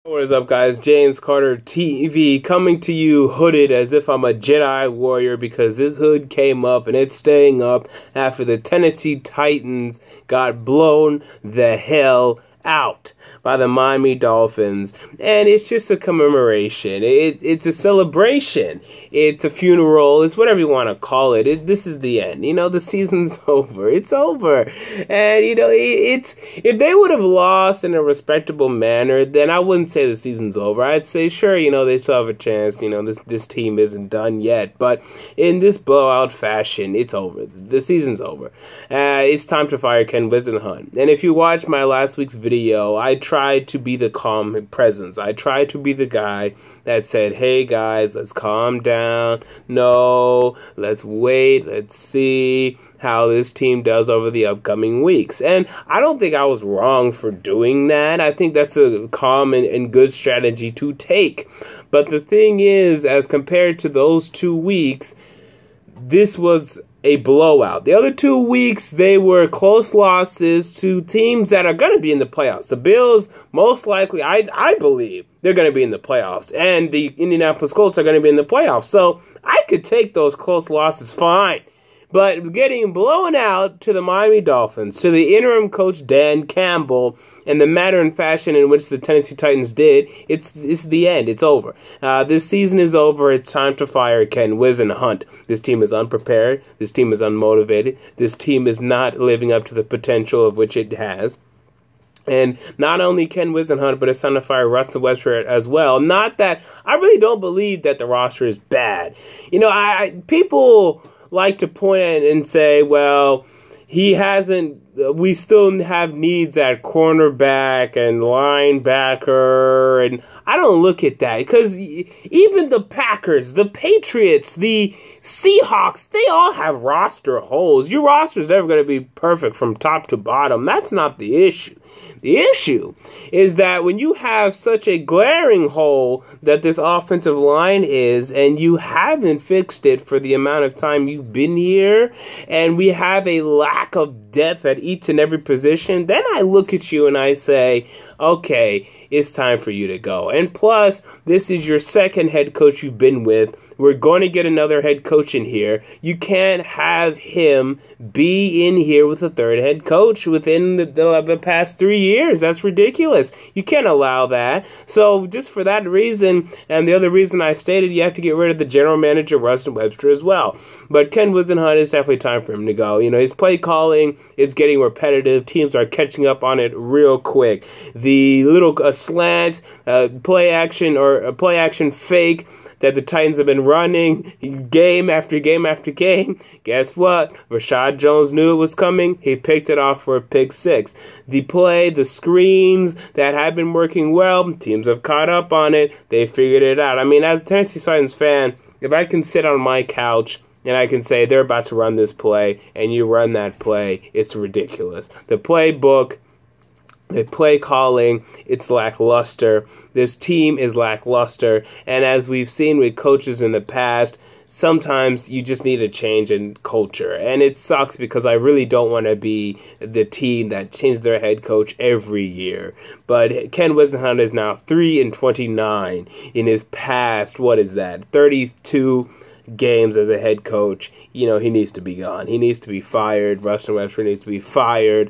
What is up, guys? James Carter TV coming to you hooded as if I'm a Jedi warrior, because this hood came up and it's staying up after the Tennessee Titans got blown the hell out by the Miami Dolphins. And it's just a commemoration. It's a celebration. It's a funeral. It's whatever you want to call it. This is the end. You know, the season's over. It's over. And, you know, if they would have lost in a respectable manner, then I wouldn't say the season's over. I'd say, sure, you know, they still have a chance. You know, this team isn't done yet. But in this blowout fashion, it's over. The season's over. It's time to fire Ken Whisenhunt. And if you watched my last week's video, I tried to be the calm presence. I tried to be the guy that said, hey guys, let's calm down. No, let's wait. Let's see how this team does over the upcoming weeks. And I don't think I was wrong for doing that. I think that's a calm and good strategy to take. But the thing is, as compared to those 2 weeks, this was a blowout. The other 2 weeks, they were close losses to teams that are going to be in the playoffs. The Bills, most likely, I believe, they're going to be in the playoffs. And the Indianapolis Colts are going to be in the playoffs. So I could take those close losses fine. But getting blown out to the Miami Dolphins, to the interim coach Dan Campbell, and the manner and fashion in which the Tennessee Titans did, it's the end. It's over. This season is over. It's time to fire Ken Whisenhunt. This team is unprepared. This team is unmotivated. This team is not living up to the potential of which it has. And not only Ken Whisenhunt, but it's time to fire Russell Westbrook as well. Not that I really don't believe that the roster is bad. You know, people like to point at it and say, well, we still have needs at cornerback and linebacker, and I don't look at that, because even the Packers, the Patriots, the Seahawks, they all have roster holes. Your roster is never going to be perfect from top to bottom. That's not the issue. The issue is that when you have such a glaring hole that this offensive line is, and you haven't fixed it for the amount of time you've been here, and we have a lack of depth at each and every position, then I look at you and I say, okay, it's time for you to go. And plus, this is your second head coach you've been with. We're going to get another head coach in here. You can't have him be in here with a third head coach within the past 3 years. That's ridiculous. You can't allow that. So just for that reason, and the other reason I stated, you have to get rid of the general manager, Russell Webster, as well. But Ken Whisenhunt, it's definitely time for him to go. You know, his play calling is getting repetitive. Teams are catching up on it real quick. The little slants, play action fake that the Titans have been running game after game after game. Guess what? Rashad Jones knew it was coming. He picked it off for a pick six. The screens that have been working well, teams have caught up on it. They figured it out. I mean, as a Tennessee Titans fan, if I can sit on my couch and I can say they're about to run this play, and you run that play, it's ridiculous. The playbook, the play calling, it's lackluster. This team is lackluster. And as we've seen with coaches in the past, sometimes you just need a change in culture. And it sucks, because I really don't want to be the team that changes their head coach every year. But Ken Whisenhunt is now 3-29 in his past, 32 games as a head coach. You know, he needs to be gone. He needs to be fired. Russell Westbrook needs to be fired.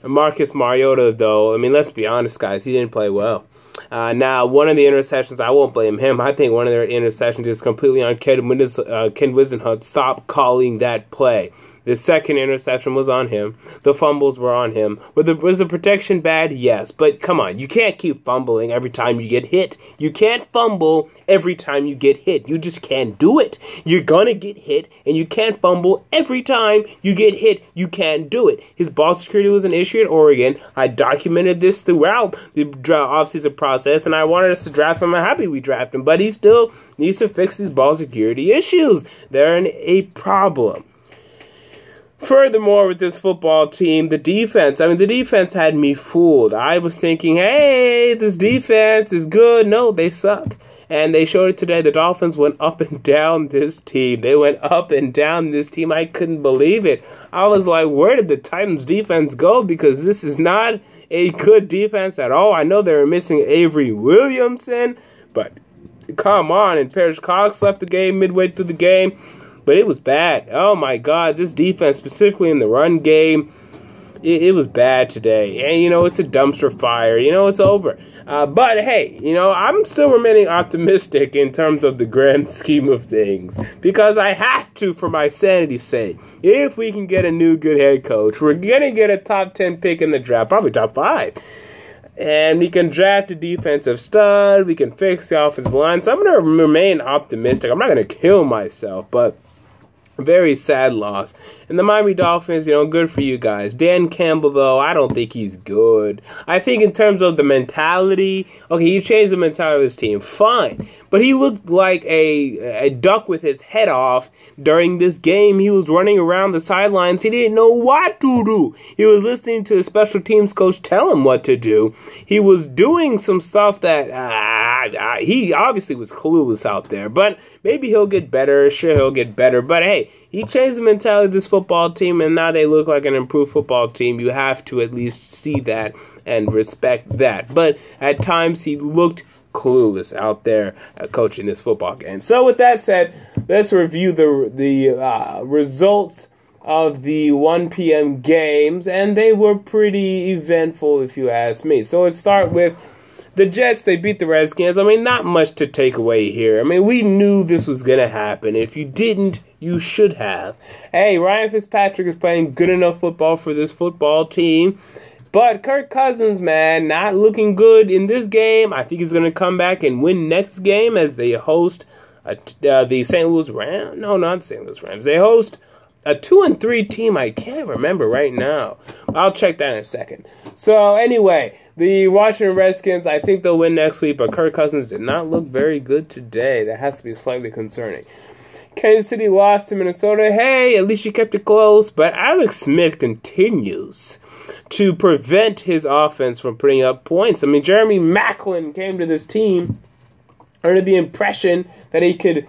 Marcus Mariota, though, I mean, let's be honest, guys, he didn't play well. Now, one of the interceptions, I won't blame him. I think one of their interceptions is completely on Ken Whisenhunt. Stop calling that play. The second interception was on him. The fumbles were on him. Was the protection bad? Yes. But come on, you can't keep fumbling every time you get hit. You can't fumble every time you get hit. You just can't do it. You're going to get hit, and you can't fumble every time you get hit. You can't do it. His ball security was an issue at Oregon. I documented this throughout the offseason process, and I wanted us to draft him. I'm happy we drafted him, but he still needs to fix these ball security issues. They're a problem. Furthermore, with this football team, the defense had me fooled. I was thinking, hey, this defense is good. No, they suck. And they showed it today. The Dolphins went up and down this team. They went up and down this team. I couldn't believe it. I was like, where did the Titans defense go? Because this is not a good defense at all. I know they were missing Avery Williamson, but come on. And Parrish Cox left the game midway through the game, but it was bad. Oh my God, this defense, specifically in the run game, it was bad today. And, you know, it's a dumpster fire. You know, it's over. But, hey, you know, I'm still remaining optimistic in terms of the grand scheme of things. Because I have to, for my sanity's sake. If we can get a new good head coach, we're going to get a top 10 pick in the draft. Probably top 5. And we can draft a defensive stud. We can fix the offensive line. So I'm going to remain optimistic. I'm not going to kill myself, but very sad loss. And the Miami Dolphins, you know, good for you guys. Dan Campbell, though, I don't think he's good. I think in terms of the mentality, okay, you changed the mentality of this team, fine. But he looked like a duck with his head off during this game. He was running around the sidelines. He didn't know what to do. He was listening to the special teams coach tell him what to do. He was doing some stuff that he obviously was clueless out there. But maybe he'll get better. Sure, he'll get better. But hey, he changed the mentality of this football team, and now they look like an improved football team. You have to at least see that and respect that. But at times, he looked clueless out there coaching this football game. So with that said, let's review the results of the 1 p.m. games, and they were pretty eventful if you ask me. So let's start with the Jets. They beat the Redskins. I mean, not much to take away here. I mean, we knew this was going to happen. If you didn't, you should have. Hey, Ryan Fitzpatrick is playing good enough football for this football team. But Kirk Cousins, man, not looking good in this game. I think he's going to come back and win next game as they host the St. Louis Rams. No, not the St. Louis Rams. They host a 2-3 team. I can't remember right now. I'll check that in a second. So, anyway, the Washington Redskins, I think they'll win next week. But Kirk Cousins did not look very good today. That has to be slightly concerning. Kansas City lost to Minnesota. Hey, at least you kept it close. But Alex Smith continues to prevent his offense from putting up points. I mean, Jeremy Maclin came to this team under the impression that he could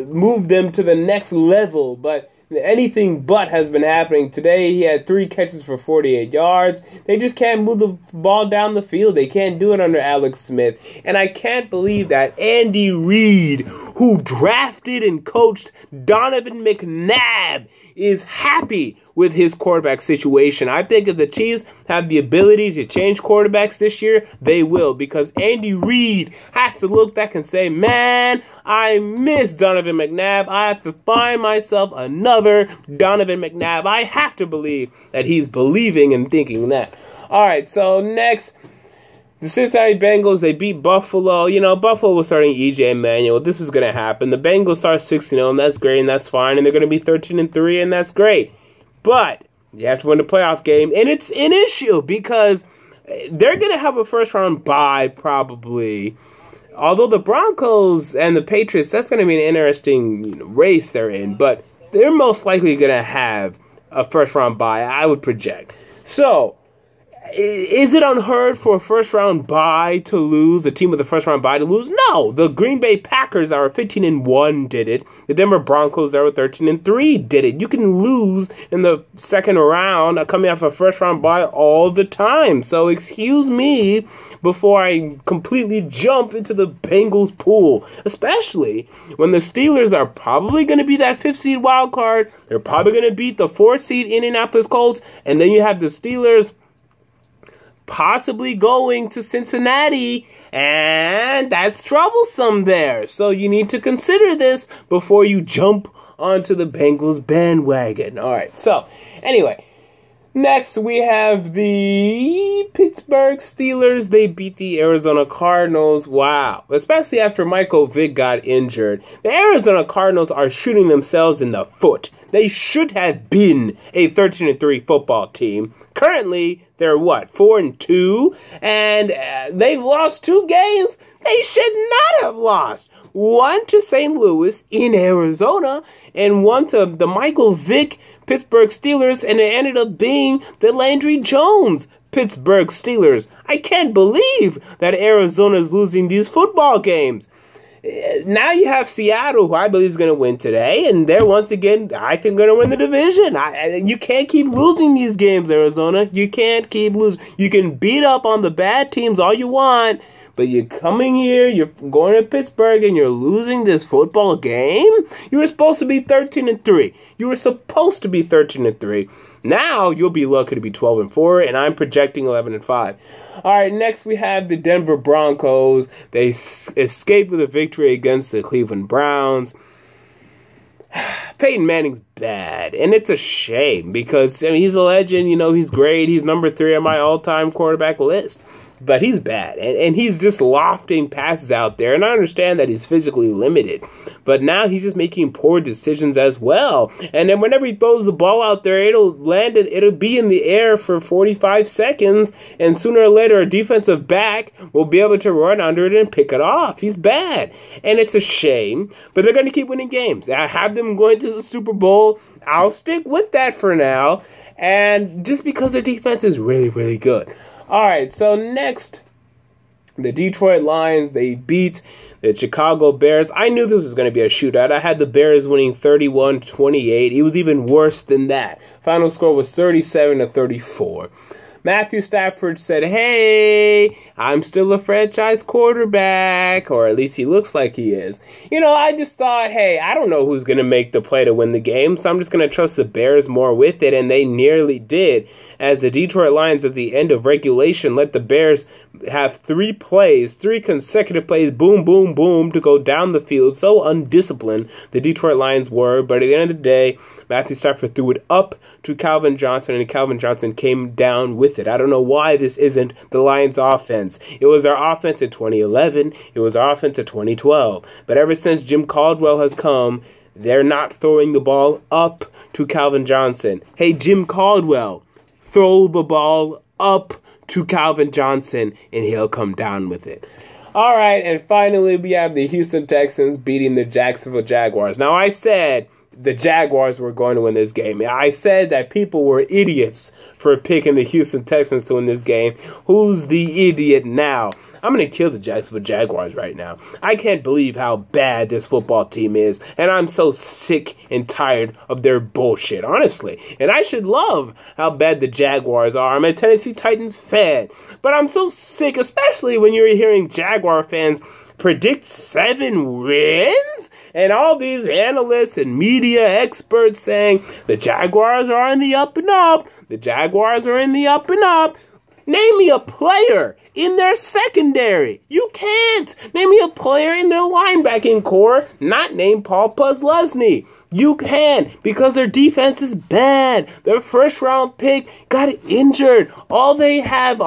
move them to the next level, but anything but has been happening. Today, he had 3 catches for 48 yards. They just can't move the ball down the field. They can't do it under Alex Smith. And I can't believe that Andy Reid, who drafted and coached Donovan McNabb, is happy with his quarterback situation. I think if the Chiefs have the ability to change quarterbacks this year, they will, because Andy Reid has to look back and say, man, I miss Donovan McNabb. I have to find myself another Donovan McNabb. I have to believe that he's believing and thinking that. All right, so next, the Cincinnati Bengals, they beat Buffalo. You know, Buffalo was starting E.J. Manuel. This was going to happen. The Bengals start 6-0, and that's great, and that's fine. And they're going to be 13-3, and that's great. But you have to win the playoff game, and it's an issue because they're going to have a first-round bye probably. Although the Broncos and the Patriots, that's going to be an interesting race they're in. But they're most likely going to have a first-round bye, I would project. So, is it unheard for a first-round bye to lose, a team with a first-round bye to lose? No. The Green Bay Packers that were 15-1 did it. The Denver Broncos that were 13-3 did it. You can lose in the second round coming off a first-round bye all the time. So excuse me before I completely jump into the Bengals pool, especially when the Steelers are probably going to be that 5th seed wild card. They're probably going to beat the 4th seed Indianapolis Colts, and then you have the Steelers possibly going to Cincinnati, and that's troublesome there. So you need to consider this before you jump onto the Bengals bandwagon. All right, so anyway, next we have the Pittsburgh Steelers. They beat the Arizona Cardinals. Wow, especially after Michael Vick got injured. The Arizona Cardinals are shooting themselves in the foot. They should have been a 13-3 football team. Currently, they're what, 4-2, and they've lost 2 games they should not have lost. One to St. Louis in Arizona, and one to the Michael Vick Pittsburgh Steelers, and it ended up being the Landry Jones Pittsburgh Steelers. I can't believe that Arizona is losing these football games. Now you have Seattle, who I believe is going to win today, and they're once again, I think, going to win the division. You can't keep losing these games, Arizona. You can't keep losing. You can beat up on the bad teams all you want, but you're coming here, you're going to Pittsburgh, and you're losing this football game? You were supposed to be 13-3. You were supposed to be 13-3. Now you'll be lucky to be 12-4, and I'm projecting 11-5. All right, next we have the Denver Broncos. They escaped with a victory against the Cleveland Browns. Peyton Manning's bad, and it's a shame because he's a legend. He's great. He's number 3 on my all-time quarterback list. But he's bad, and he's just lofting passes out there, and I understand that he's physically limited, but now he's just making poor decisions as well, and then whenever he throws the ball out there, it'll be in the air for 45 seconds, and sooner or later a defensive back will be able to run under it and pick it off. He's bad, and it's a shame, but they're going to keep winning games. I have them going to the Super Bowl. I'll stick with that for now, and just because their defense is really, really good. All right, so next, the Detroit Lions, they beat the Chicago Bears. I knew this was going to be a shootout. I had the Bears winning 31-28. It was even worse than that. Final score was 37-34. Matthew Stafford said, hey, I'm still a franchise quarterback, or at least he looks like he is. I just thought, hey, I don't know who's going to make the play to win the game, so I'm just going to trust the Bears more with it, and they nearly did, as the Detroit Lions at the end of regulation let the Bears have 3 consecutive plays, boom, boom, boom, to go down the field. So undisciplined the Detroit Lions were, but at the end of the day, Matthew Stafford threw it up to Calvin Johnson, and Calvin Johnson came down with it. I don't know why this isn't the Lions' offense. It was our offense in 2011. It was our offense in 2012. But ever since Jim Caldwell has come, they're not throwing the ball up to Calvin Johnson. Hey, Jim Caldwell, throw the ball up to Calvin Johnson, and he'll come down with it. All right, and finally, we have the Houston Texans beating the Jacksonville Jaguars. Now, I said the Jaguars were going to win this game. I said that people were idiots for picking the Houston Texans to win this game. Who's the idiot now? I'm going to kill the Jacksonville Jaguars right now. I can't believe how bad this football team is, and I'm so sick and tired of their bullshit, honestly. And I should love how bad the Jaguars are. I'm a Tennessee Titans fan, but I'm so sick, especially when you're hearing Jaguar fans predict 7 wins? And all these analysts and media experts saying the Jaguars are in the up and up. The Jaguars are in the up and up. Name me a player in their secondary. You can't. Name me a player in their linebacking core not named Paul Posluszny. You can, because their defense is bad. Their first-round pick got injured. All they have